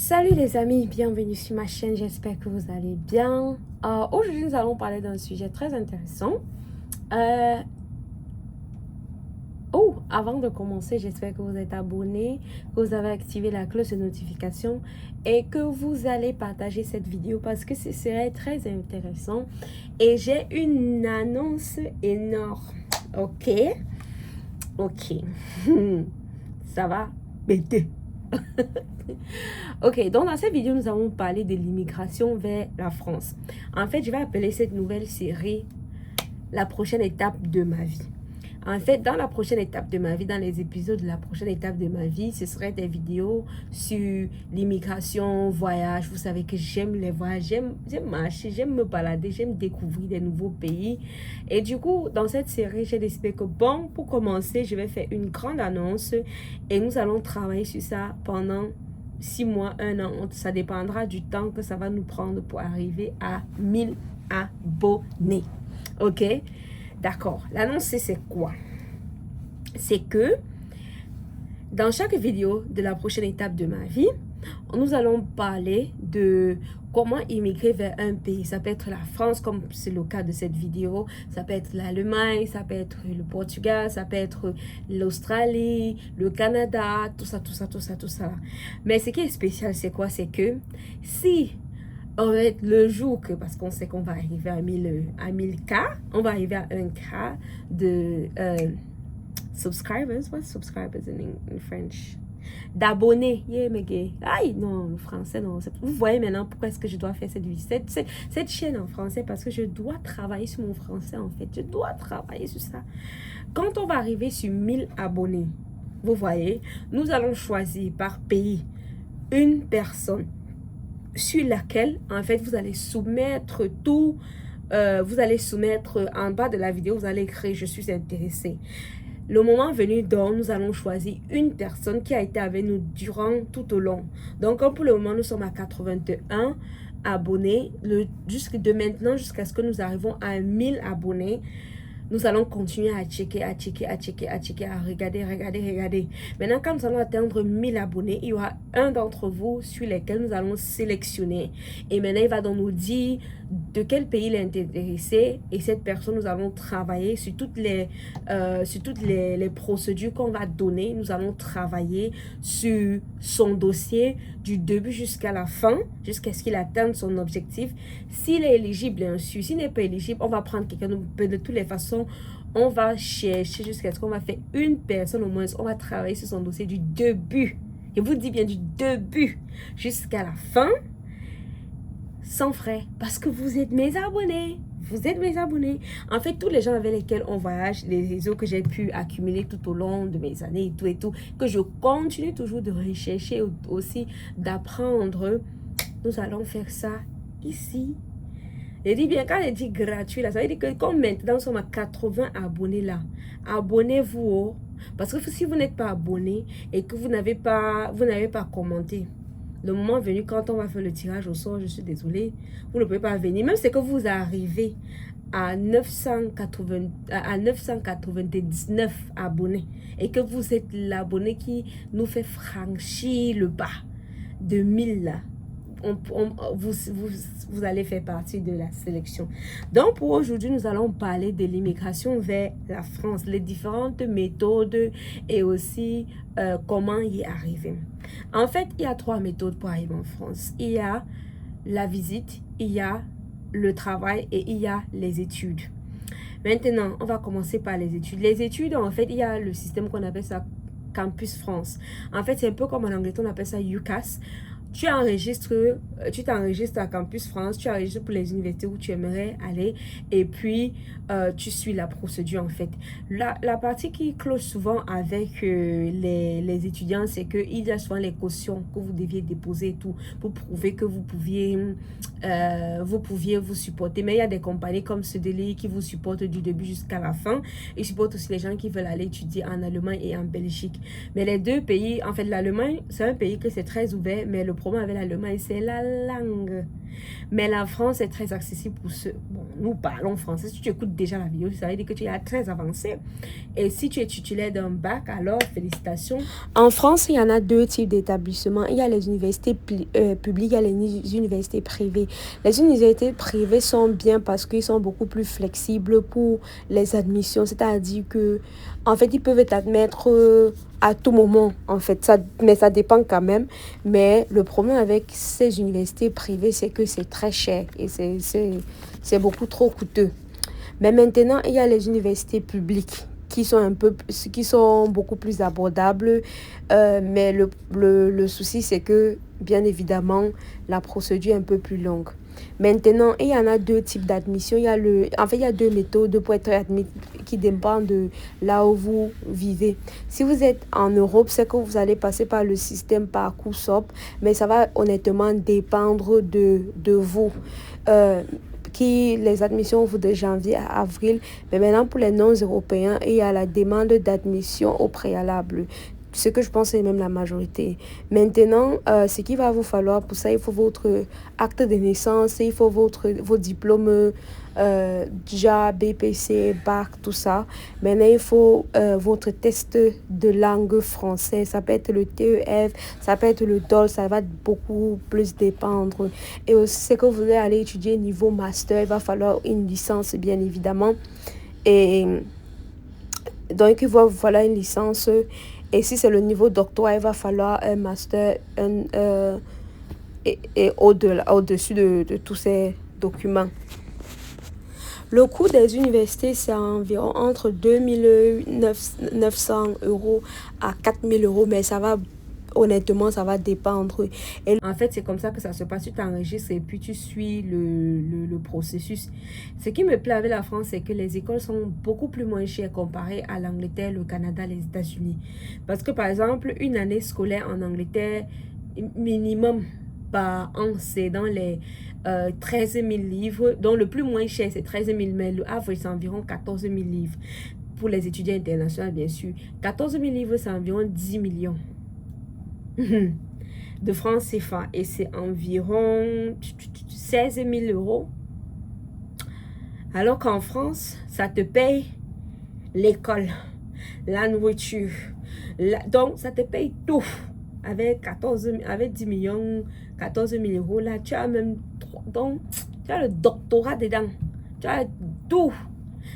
Salut les amis, bienvenue sur ma chaîne, j'espère que vous allez bien. Aujourd'hui, nous allons parler d'un sujet très intéressant. Avant de commencer, j'espère que vous êtes abonnés, que vous avez activé la cloche de notification et que vous allez partager cette vidéo parce que ce serait très intéressant. Et j'ai une annonce énorme, ok? Ça va m'aider. Ok, donc dans cette vidéo, nous allons parler de l'immigration vers la France. En fait, je vais appeler cette nouvelle série la prochaine étape de ma vie. En fait, dans la prochaine étape de ma vie, dans les épisodes de la prochaine étape de ma vie, ce serait des vidéos sur l'immigration, voyage. Vous savez que j'aime les voyages, j'aime marcher, j'aime me balader, j'aime découvrir des nouveaux pays. Et du coup, dans cette série, j'ai décidé que bon, pour commencer, je vais faire une grande annonce et nous allons travailler sur ça pendant 6 mois, 1 an. Ça dépendra du temps que ça va nous prendre pour arriver à 1000 abonnés. Ok? D'accord. L'annonce, c'est quoi? C'est que dans chaque vidéo de la prochaine étape de ma vie, nous allons parler de comment immigrer vers un pays. Ça peut être la France, comme c'est le cas de cette vidéo. Ça peut être l'Allemagne, ça peut être le Portugal, ça peut être l'Australie, le Canada, tout ça. Mais ce qui est spécial, c'est quoi? C'est que si le jour que, parce qu'on sait qu'on va arriver à 1000 cas, on va arriver à 1 cas de subscribers. What's subscribers in French? D'abonnés. Yeah, mais gay. Aïe, non, le français, non. Vous voyez maintenant pourquoi est-ce que je dois faire cette chaîne en français, parce que je dois travailler sur mon français, en fait. Je dois travailler sur ça. Quand on va arriver sur 1000 abonnés, vous voyez, nous allons choisir par pays une personne sur laquelle, en fait, vous allez soumettre tout. Vous allez soumettre en bas de la vidéo, vous allez écrire « Je suis intéressé ». Le moment venu, donc, nous allons choisir une personne qui a été avec nous durant tout au long. Donc, pour le moment, nous sommes à 81 abonnés. De maintenant jusqu'à ce que nous arrivons à 1000 abonnés, nous allons continuer à checker, à regarder. Maintenant, quand nous allons atteindre 1000 abonnés, il y aura un d'entre vous sur lesquels nous allons sélectionner. Et maintenant, il va donc nous dire de quel pays il est intéressé. Et cette personne, nous allons travailler sur toutes les procédures qu'on va donner. Nous allons travailler sur son dossier du début jusqu'à la fin, jusqu'à ce qu'il atteigne son objectif. S'il est éligible, bien sûr. S'il n'est pas éligible, on va prendre quelqu'un de toutes les façons. On va chercher jusqu'à ce qu'on va faire une personne au moins. On va travailler sur son dossier du début. Je vous dis bien du début jusqu'à la fin. Sans frais. Parce que vous êtes mes abonnés. Vous êtes mes abonnés. En fait, tous les gens avec lesquels on voyage, les réseaux que j'ai pu accumuler tout au long de mes années et tout, que je continue toujours de rechercher aussi, d'apprendre, nous allons faire ça ici. Je dis bien, quand je dis gratuit, là, ça veut dire que comme maintenant, nous sommes à 80 abonnés là. Abonnez-vous. Parce que si vous n'êtes pas abonné et que vous n'avez pas commenté, le moment venu, quand on va faire le tirage au sort, je suis désolée, vous ne pouvez pas venir. Même si que vous arrivez à 999 abonnés et que vous êtes l'abonné qui nous fait franchir le pas de 1000 là, vous allez faire partie de la sélection. Donc pour aujourd'hui, nous allons parler de l'immigration vers la France, les différentes méthodes et aussi comment y arriver. En fait, il y a 3 méthodes pour arriver en France. Il y a la visite, il y a le travail et il y a les études. Maintenant, on va commencer par les études. Les études, en fait, il y a le système qu'on appelle ça Campus France. En fait, c'est un peu comme en Angleterre, on appelle ça UCAS. Tu t'enregistres à Campus France, tu enregistres pour les universités où tu aimerais aller et puis tu suis la procédure en fait. La partie qui cloche souvent avec les étudiants, c'est qu'il y a souvent les cautions que vous deviez déposer et tout pour prouver que vous pouviez vous supporter. Mais il y a des compagnies comme Cedeli qui vous supportent du début jusqu'à la fin. Ils supportent aussi les gens qui veulent aller étudier en Allemagne et en Belgique. Mais les deux pays, en fait l'Allemagne, c'est un pays que c'est très ouvert, mais le problème avec l'Allemagne, c'est la langue. Mais la France est très accessible pour ceux. Bon, nous parlons français. Si tu écoutes déjà la vidéo, ça veut dire que tu es très avancé. Et si tu es titulaire d'un bac, alors félicitations. En France, il y en a deux types d'établissements. Il y a les universités publiques, il y a les universités privées. Les universités privées sont bien parce qu'ils sont beaucoup plus flexibles pour les admissions. C'est-à-dire que, en fait, ils peuvent t'admettre à tout moment, en fait. Mais ça dépend quand même. Mais le problème avec ces universités privées, c'est que c'est très cher et c'est beaucoup trop coûteux. Mais maintenant, il y a les universités publiques qui sont beaucoup plus abordables. Mais le souci, c'est que, bien évidemment, la procédure est un peu plus longue. Maintenant, il y en a deux types d'admission. Il y a deux méthodes pour être admis qui dépendent de là où vous vivez. Si vous êtes en Europe, c'est que vous allez passer par le système Parcoursup, mais ça va honnêtement dépendre de vous. Les admissions vont de janvier à avril, mais maintenant pour les non-européens, il y a la demande d'admission au préalable. Ce que je pense, c'est même la majorité. Maintenant, ce qu'il va vous falloir pour ça, il faut votre acte de naissance, il faut vos diplômes déjà BPC, bac, tout ça. Maintenant, il faut votre test de langue française. Ça peut être le TEF, ça peut être le DOL, ça va beaucoup plus dépendre. Et aussi, c'est que vous voulez aller étudier niveau master, il va falloir une licence, bien évidemment. Et donc, il va vous falloir une licence. Et si c'est le niveau doctorat, il va falloir un master et au-dessus de tous ces documents. Le coût des universités, c'est environ entre 2 900 € à 4 000 €, mais honnêtement, ça va dépendre. Et en fait, c'est comme ça que ça se passe. Tu t'enregistres et puis tu suis le processus. Ce qui me plaît avec la France, c'est que les écoles sont beaucoup plus moins chères comparées à l'Angleterre, le Canada, les États-Unis. Parce que, par exemple, une année scolaire en Angleterre, minimum par an, c'est dans les 13 000 livres. Donc, le plus moins cher, c'est 13 000, mais le average, c'est environ 14 000 livres. Pour les étudiants internationaux, bien sûr. 14 000 livres, c'est environ 10 millions. De francs CFA, et c'est environ 16 000 €. Alors qu'en France, ça te paye l'école, la nourriture, donc ça te paye tout. Avec 10 millions, 14 000 €, là, tu as même donc, tu as le doctorat dedans, tu as tout.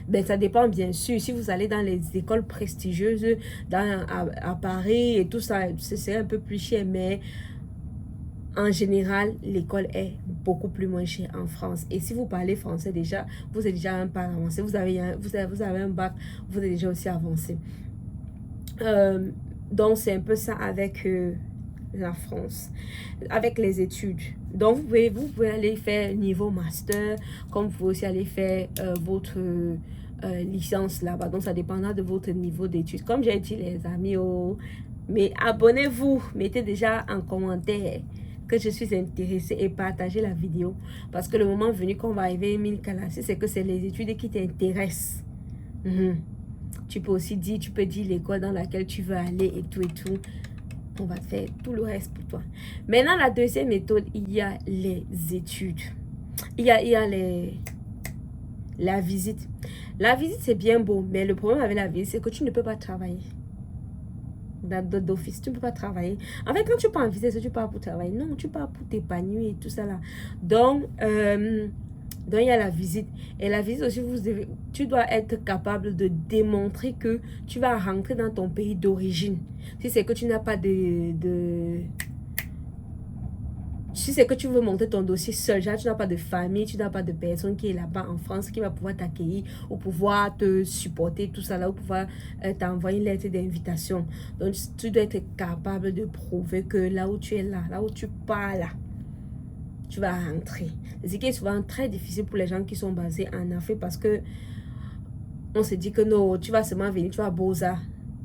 Ben, ça dépend bien sûr. Si vous allez dans les écoles prestigieuses à Paris et tout ça, c'est un peu plus cher. Mais en général, l'école est beaucoup plus moins chère en France. Et si vous parlez français déjà, vous êtes déjà un pas avancé. Vous avez un bac, vous êtes déjà aussi avancé. Donc, c'est un peu ça avec la France, avec les études. Donc, vous pouvez aller faire niveau master, comme vous pouvez aussi aller faire votre licence là-bas. Donc, ça dépendra de votre niveau d'études. Comme j'ai dit, les amis, mais abonnez-vous, mettez déjà en commentaire que je suis intéressée et partagez la vidéo. Parce que le moment venu qu'on va arriver à 1000 Kalassi, c'est que c'est les études qui t'intéressent. Tu peux aussi dire, l'école dans laquelle tu veux aller et tout. On va faire tout le reste pour toi. Maintenant, la deuxième méthode, il y a les études. Il y a la visite. La visite, c'est bien beau, mais le problème avec la visite, c'est que tu ne peux pas travailler. D'office, tu ne peux pas travailler. En fait, quand tu pars en visite, tu pars pour travailler. Non, tu pars pour t'épanouir et tout ça là. Donc, il y a la visite. Et la visite aussi, tu dois être capable de démontrer que tu vas rentrer dans ton pays d'origine. Si c'est que tu n'as pas si c'est que tu veux monter ton dossier seul, genre tu n'as pas de famille, tu n'as pas de personne qui est là-bas en France, qui va pouvoir t'accueillir ou pouvoir te supporter, tout ça là, ou pouvoir t'envoyer une lettre d'invitation. Donc, tu dois être capable de prouver que là où tu es là où tu pars là, tu vas rentrer. Ce qui est souvent très difficile pour les gens qui sont basés en Afrique parce que on se dit que non, tu vas seulement venir, tu vas Boza.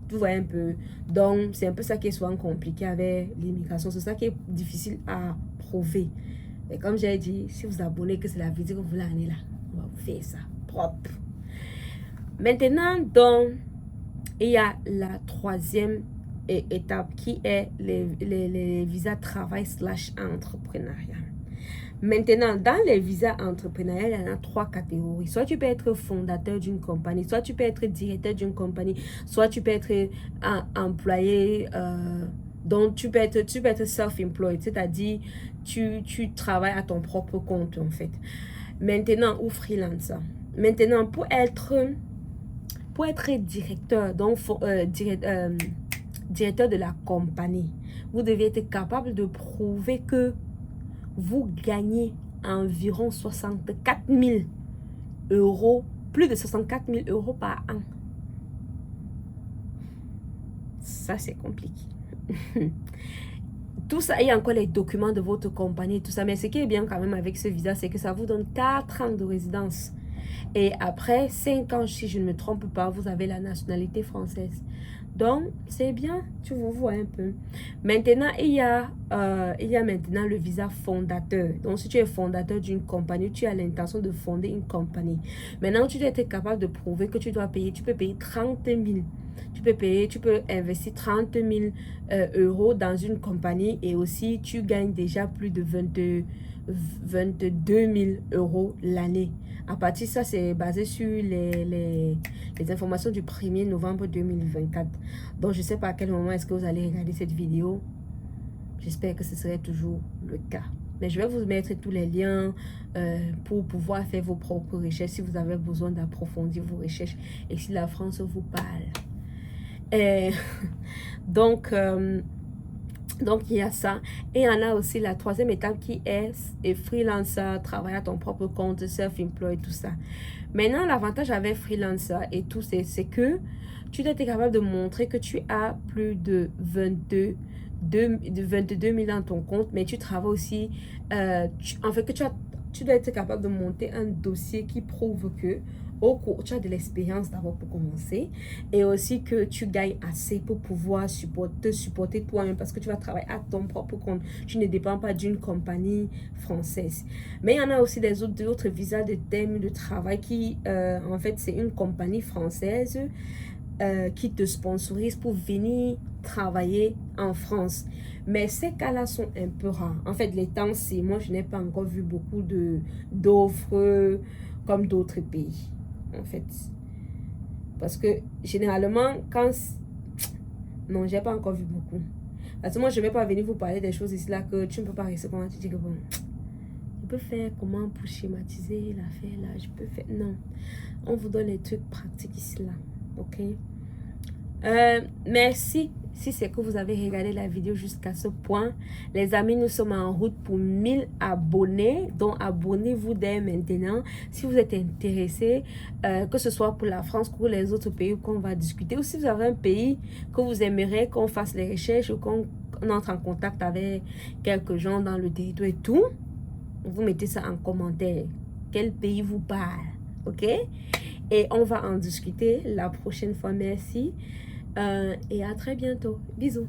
Tu vois un peu. Donc, c'est un peu ça qui est souvent compliqué avec l'immigration. C'est ça qui est difficile à prouver. Et comme j'ai dit, si vous abonnez que c'est la vidéo que vous voulez aller là, on va vous faire ça propre. Maintenant, donc, il y a la troisième étape qui est les visas travail/entrepreneuriat. Maintenant, dans les visas entrepreneuriaux, il y en a 3 catégories. Soit tu peux être fondateur d'une compagnie, soit tu peux être directeur d'une compagnie, soit tu peux être employé, donc tu peux être self-employed, c'est-à-dire tu travailles à ton propre compte en fait. Maintenant, ou freelancer. Maintenant, pour être directeur, donc directeur de la compagnie, vous devez être capable de prouver que vous gagnez environ 64 000 euros, plus de 64 000 euros par an. Ça, c'est compliqué. Tout ça, il y a encore les documents de votre compagnie, tout ça. Mais ce qui est bien quand même avec ce visa, c'est que ça vous donne 4 ans de résidence. Et après 5 ans, si je ne me trompe pas, vous avez la nationalité française. Donc, c'est bien, tu vous vois un peu. Maintenant, il y a maintenant le visa fondateur. Donc, si tu es fondateur d'une compagnie, tu as l'intention de fonder une compagnie. Maintenant, tu dois être capable de prouver que tu dois payer. Tu peux payer 30 000. Tu peux investir 30 000 euros dans une compagnie et aussi tu gagnes déjà plus de 22 000 euros l'année. À partir de ça, c'est basé sur les informations du 1er novembre 2024. Donc, je ne sais pas à quel moment est-ce que vous allez regarder cette vidéo. J'espère que ce serait toujours le cas. Mais je vais vous mettre tous les liens pour pouvoir faire vos propres recherches si vous avez besoin d'approfondir vos recherches et si la France vous parle. Donc, il y a ça. Et il y en a aussi la 3e étape qui est freelancer, travailler à ton propre compte, self-employed, tout ça. Maintenant, l'avantage avec freelancer et tout, c'est que tu dois être capable de montrer que tu as plus de 22 000 dans ton compte, mais tu travailles aussi, en fait, que tu dois être capable de monter un dossier qui prouve que tu as de l'expérience d'abord pour commencer et aussi que tu gagnes assez pour pouvoir te supporter toi-même parce que tu vas travailler à ton propre compte. Tu ne dépends pas d'une compagnie française. Mais il y en a aussi d'autres visas de thème de travail qui, en fait, c'est une compagnie française qui te sponsorise pour venir travailler en France. Mais ces cas-là sont un peu rares. En fait, les temps-ci, moi, je n'ai pas encore vu beaucoup d'offres comme d'autres pays. En fait, parce que généralement non, j'ai pas encore vu beaucoup, parce que moi je vais pas venir vous parler des choses ici là que tu ne peux pas rester comment tu dis que bon, je peux faire comment pour schématiser l'affaire là, je peux faire, non, on vous donne les trucs pratiques ici là, ok. Merci si c'est que vous avez regardé la vidéo jusqu'à ce point. Les amis, nous sommes en route pour 1000 abonnés. Donc, abonnez-vous dès maintenant. Si vous êtes intéressé, que ce soit pour la France ou pour les autres pays qu'on va discuter, ou si vous avez un pays que vous aimeriez qu'on fasse les recherches ou qu'on entre en contact avec quelques gens dans le territoire et tout, vous mettez ça en commentaire. Quel pays vous parle, ok? Et on va en discuter la prochaine fois. Merci. Et à très bientôt. Bisous.